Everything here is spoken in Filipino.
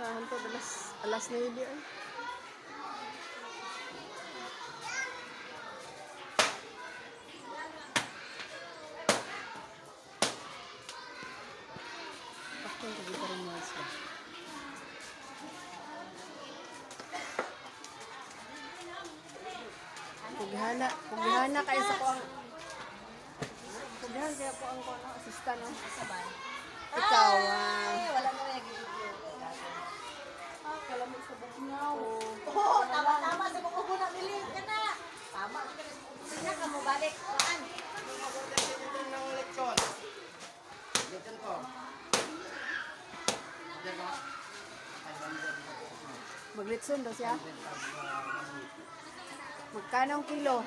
hantod alas 9 ay. Bakit hindi pa rin mga isla? Pughana kayo sa ko ang pughan kaya po ang ko ang assistant no? Sabay. Ikaw Wala mo yung video. kalamit sa bagnaw. Oo, tama-tama. Sa mga ubo na bilhin ka na. Tama. Sige ka mo balik. Saan? ng lechon. Lechon ko. Diba? Maglitson daw siya. Magkano ang kilo?